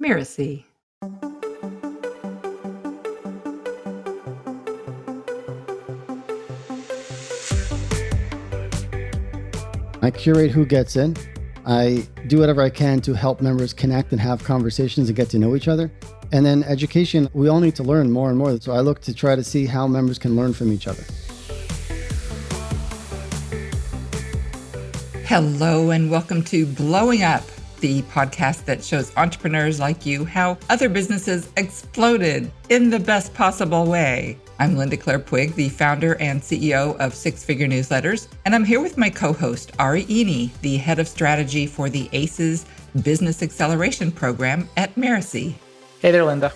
Mirasee. I curate who gets in. I do whatever I can to help members connect and have conversations and get to know each other. And then education, we all need to learn more and more. So I look to try to see how members can learn from each other. Hello, and welcome to Blowing Up, the podcast that shows entrepreneurs like you how other businesses exploded in the best possible way. I'm Linda Claire Puig, the founder and CEO of Six Figure Newsletters, and I'm here with my co-host, Ari Eni, the head of strategy for the ACES Business Acceleration Program at Mirasee. Hey there, Linda.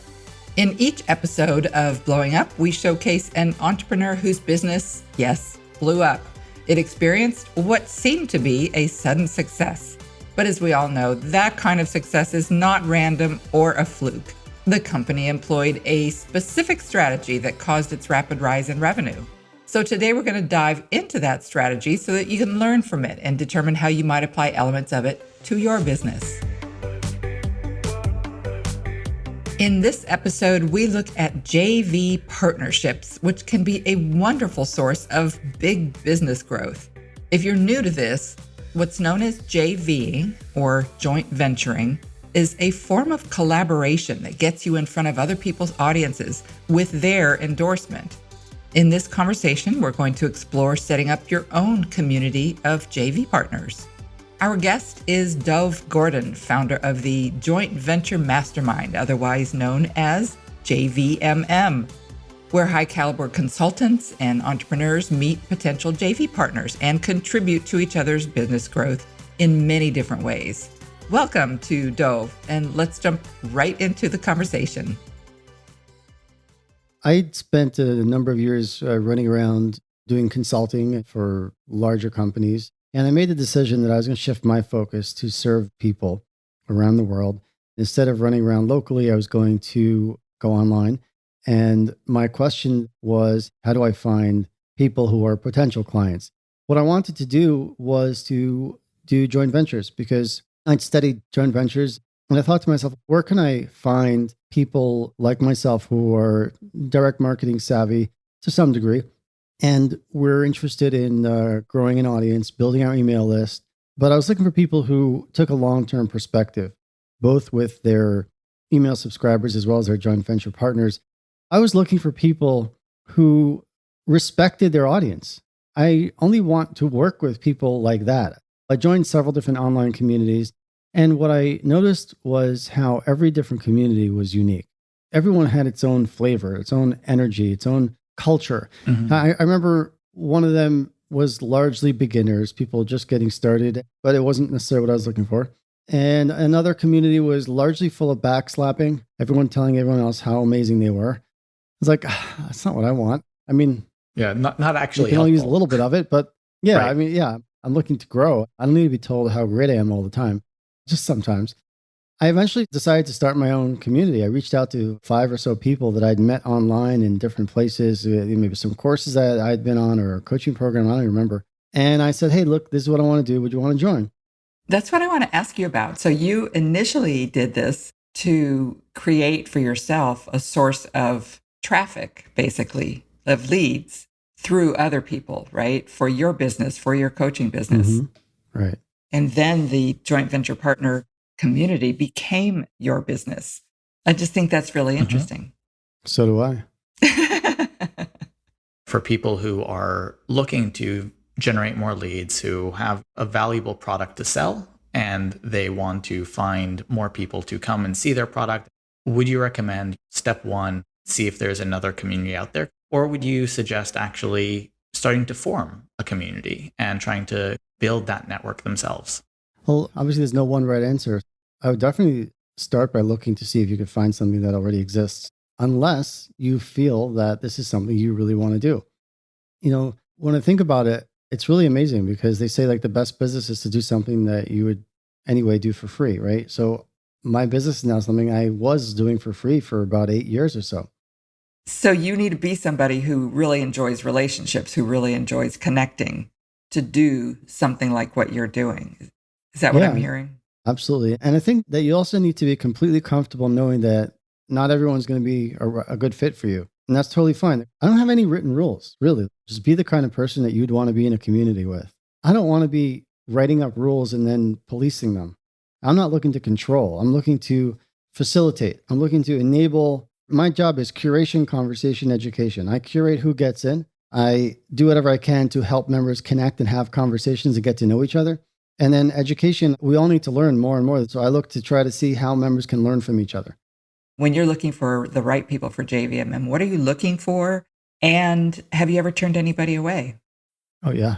In each episode of Blowing Up, we showcase an entrepreneur whose business, yes, blew up. It experienced what seemed to be a sudden success. But as we all know, that kind of success is not random or a fluke. The company employed a specific strategy that caused its rapid rise in revenue. So today we're going to dive into that strategy so that you can learn from it and determine how you might apply elements of it to your business. In this episode, we look at JV partnerships, which can be a wonderful source of big business growth. If you're new to this, what's known as JV, or joint venturing, is a form of collaboration that gets you in front of other people's audiences with their endorsement. In this conversation, we're going to explore setting up your own community of JV partners. Our guest is Dov Gordon, founder of the Joint Venture Mastermind, otherwise known as JVMM, where high-caliber consultants and entrepreneurs meet potential JV partners and contribute to each other's business growth in many different ways. Welcome to Dov, and let's jump right into the conversation. I spent a number of years running around doing consulting for larger companies. And I made the decision that I was going to shift my focus to serve people around the world. Instead of running around locally, I was going to go online. And my question was, how do I find people who are potential clients? What I wanted to do was to do joint ventures because I'd studied joint ventures. And I thought to myself, where can I find people like myself who are direct marketing savvy to some degree? And we're interested in growing an audience, building our email list. But I was looking for people who took a long-term perspective, both with their email subscribers as well as their joint venture partners. I was looking for people who respected their audience. I only want to work with people like that. I joined several different online communities. And what I noticed was how every different community was unique. Everyone had its own flavor, its own energy, its own culture. Mm-hmm. I remember one of them was largely beginners, people just getting started, but it wasn't necessarily what I was looking for. And another community was largely full of backslapping, everyone telling everyone else how amazing they were. It's like, that's not what I want. I mean, not actually. You can only use a little bit of it, but yeah, right. I mean, yeah, I'm looking to grow. I don't need to be told how great I am all the time, just sometimes. I eventually decided to start my own community. I reached out to 5 or so people that I'd met online in different places, maybe some courses that I'd been on or a coaching program, I don't even remember. And I said, hey, look, this is what I want to do. Would you want to join? That's what I want to ask you about. So you initially did this to create for yourself a source of traffic, basically, of leads through other people, right? For your business, for your coaching business. Mm-hmm. Right. And then the joint venture partner community became your business. I just think that's really interesting. So do I. For people who are looking to generate more leads, who have a valuable product to sell, and they want to find more people to come and see their product, would you recommend step 1, see if there's another community out there? Or would you suggest actually starting to form a community and trying to build that network themselves? Well, obviously, there's no one right answer. I would definitely start by looking to see if you could find something that already exists, unless you feel that this is something you really want to do. You know, when I think about it, it's really amazing because they say like the best business is to do something that you would anyway do for free, right? So my business is now something I was doing for free for about 8 years or so. So you need to be somebody who really enjoys relationships, who really enjoys connecting to do something like what you're doing. Is that what I'm hearing? Absolutely. And I think that you also need to be completely comfortable knowing that not everyone's going to be a good fit for you. And that's totally fine. I don't have any written rules, really. Just be the kind of person that you'd want to be in a community with. I don't want to be writing up rules and then policing them. I'm not looking to control. I'm looking to facilitate. I'm looking to enable. My job is curation, conversation, education. I curate who gets in. I do whatever I can to help members connect and have conversations and get to know each other. And then education, we all need to learn more and more. So I look to try to see how members can learn from each other. When you're looking for the right people for JVMM, what are you looking for? And have you ever turned anybody away? Oh, yeah.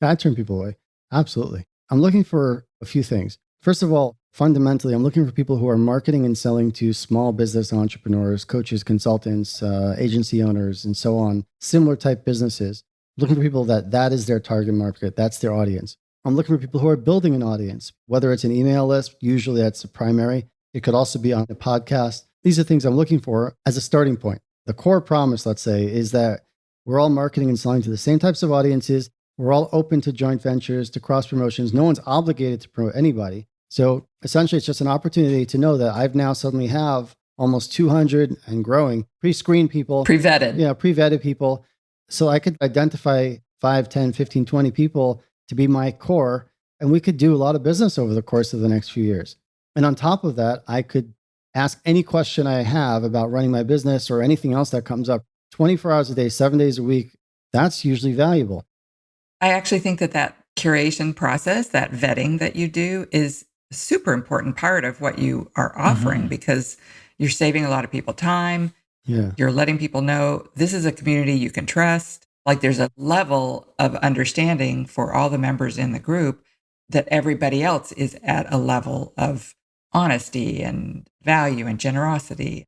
I turn people away. Absolutely. I'm looking for a few things. First of all, fundamentally, I'm looking for people who are marketing and selling to small business entrepreneurs, coaches, consultants, agency owners, and so on, similar type businesses. Looking for people that is their target market. That's their audience. I'm looking for people who are building an audience, whether it's an email list, usually that's the primary. It could also be on a podcast. These are things I'm looking for as a starting point. The core promise, let's say, is that we're all marketing and selling to the same types of audiences. We're all open to joint ventures, to cross promotions. No one's obligated to promote anybody. So essentially, it's just an opportunity to know that I've now suddenly have almost 200 and growing pre-screened people. Pre-vetted. Yeah, pre-vetted people. So I could identify 5, 10, 15, 20 people to be my core, and we could do a lot of business over the course of the next few years. And on top of that, I could ask any question I have about running my business or anything else that comes up 24 hours a day, 7 days a week. That's usually valuable. I actually think that curation process, that vetting that you do is a super important part of what you are offering because you're saving a lot of people time. Yeah. You're letting people know this is a community you can trust. Like there's a level of understanding for all the members in the group that everybody else is at a level of honesty and value and generosity.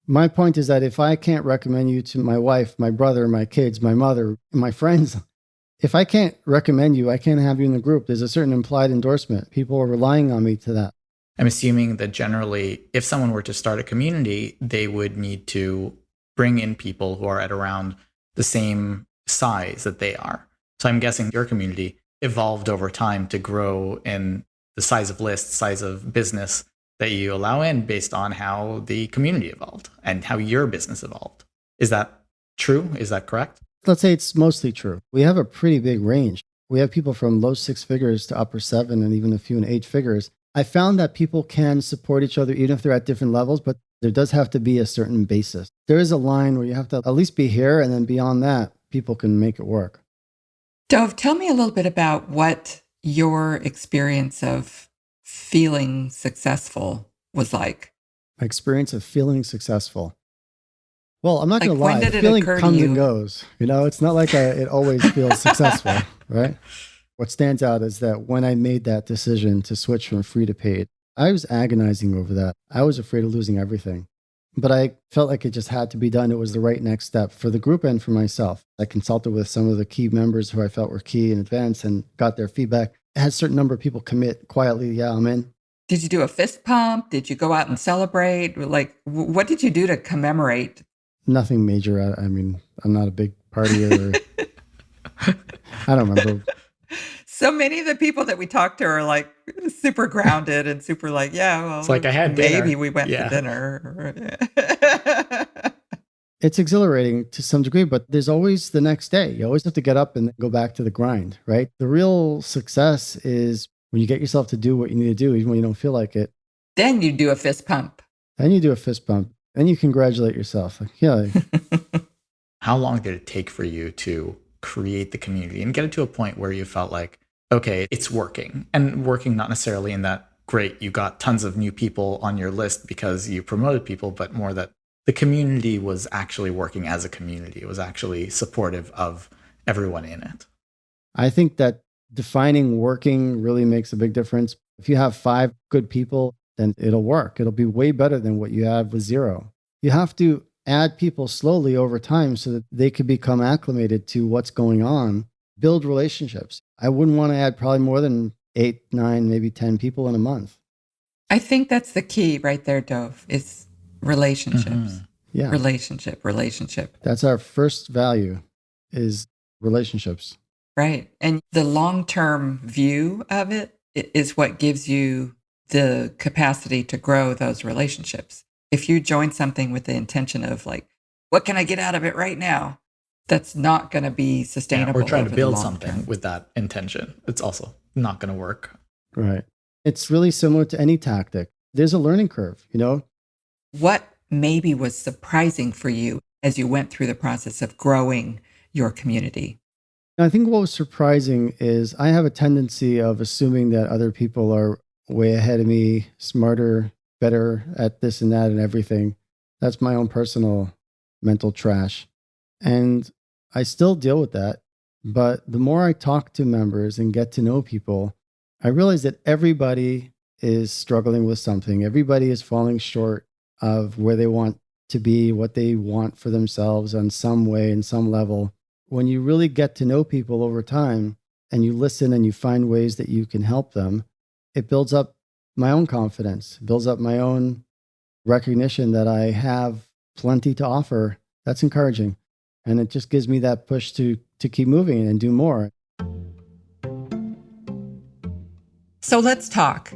My point is that if I can't recommend you to my wife, my brother, my kids, my mother, my friends, if I can't recommend you, I can't have you in the group. There's a certain implied endorsement. People are relying on me to that. I'm assuming that generally, if someone were to start a community, they would need to bring in people who are at around the same size that they are. So I'm guessing your community evolved over time to grow in the size of list, size of business that you allow in based on how the community evolved and how your business evolved. Is that true? Is that correct? Let's say it's mostly true. We have a pretty big range. We have people from low 6 figures to upper 7 and even a few in 8 figures. I found that people can support each other even if they're at different levels, but there does have to be a certain basis. There is a line where you have to at least be here, and then beyond that, people can make it work. Dov, tell me a little bit about what your experience of feeling successful was like. My experience of feeling successful. Well, I'm not going to lie. When did The it feeling occur to comes you? and goes. It's not like it always feels successful, right? What stands out is that when I made that decision to switch from free to paid, I was agonizing over that. I was afraid of losing everything. But I felt like it just had to be done. It was the right next step for the group and for myself. I consulted with some of the key members who I felt were key in advance and got their feedback. I had a certain number of people commit quietly. Yeah, I'm in. Did you do a fist pump? Did you go out and celebrate? Like, what did you do to commemorate? Nothing major. I mean, I'm not a big partier. I don't remember. So many of the people that we talk to are like super grounded and super like, yeah, well, It's like I had dinner. maybe we went Yeah. to dinner. It's exhilarating to some degree, but there's always the next day. You always have to get up and go back to the grind, right? The real success is when you get yourself to do what you need to do, even when you don't feel like it. Then you do a fist pump. Then you do a fist bump. Then you congratulate yourself. Like, yeah. How long did it take for you to create the community and get it to a point where you felt like, okay, it's working? And working not necessarily in that, great, you got tons of new people on your list because you promoted people, but more that the community was actually working as a community. It was actually supportive of everyone in it. I think that defining working really makes a big difference. If you have 5 good people, then it'll work. It'll be way better than what you have with 0. You have to add people slowly over time so that they could become acclimated to what's going on, build relationships. I wouldn't want to add probably more than 8, 9, maybe 10 people in a month. I think that's the key right there, Dov, is relationships. Yeah. Relationship. That's our first value is relationships. Right. And the long-term view of it is what gives you the capacity to grow those relationships. If you join something with the intention of like, what can I get out of it right now? That's not going to be sustainable. Or trying to over build the long something term. with that intention. It's also not going to work. Right. It's really similar to any tactic. There's a learning curve, What maybe was surprising for you as you went through the process of growing your community? I think what was surprising is I have a tendency of assuming that other people are way ahead of me, smarter, better at this and that and everything. That's my own personal mental trash. And I still deal with that. But the more I talk to members and get to know people, I realize that everybody is struggling with something. Everybody is falling short of where they want to be, what they want for themselves on some way, in some level. When you really get to know people over time and you listen and you find ways that you can help them, it builds up my own confidence, builds up my own recognition that I have plenty to offer. That's encouraging. And it just gives me that push to keep moving and do more. So let's talk.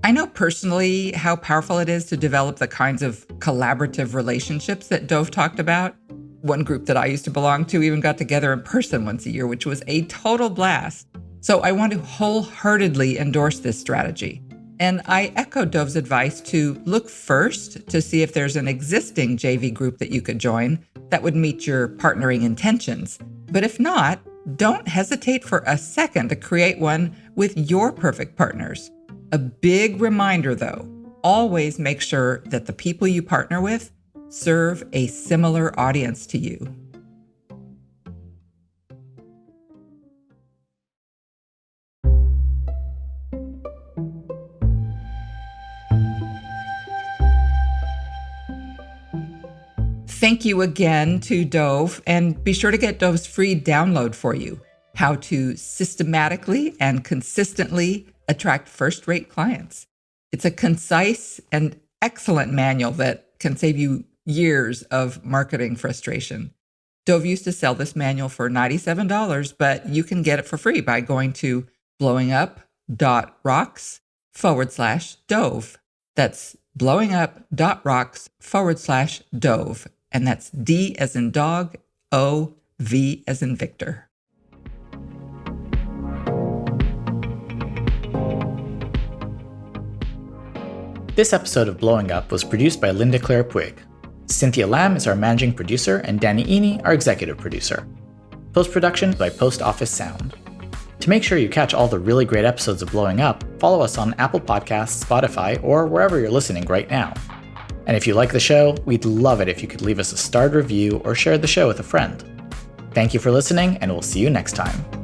I know personally how powerful it is to develop the kinds of collaborative relationships that Dov talked about. One group that I used to belong to even got together in person once a year, which was a total blast. So I want to wholeheartedly endorse this strategy. And I echo Dov's advice to look first to see if there's an existing JV group that you could join that would meet your partnering intentions. But if not, don't hesitate for a second to create one with your perfect partners. A big reminder, though, always make sure that the people you partner with serve a similar audience to you. Thank you again to Dov, and be sure to get Dov's free download for you, How to Systematically and Consistently Attract First-Rate Clients. It's a concise and excellent manual that can save you years of marketing frustration. Dov used to sell this manual for $97, but you can get it for free by going to blowingup.rocks/Dov. That's blowingup.rocks/Dov. And that's D as in dog, O, V as in Victor. This episode of Blowing Up was produced by Linda Claire Puig. Cynthia Lam is our managing producer and Danny Eni our executive producer. Post-production by Post Office Sound. To make sure you catch all the really great episodes of Blowing Up, follow us on Apple Podcasts, Spotify, or wherever you're listening right now. And if you like the show, we'd love it if you could leave us a starred review or share the show with a friend. Thank you for listening, and we'll see you next time.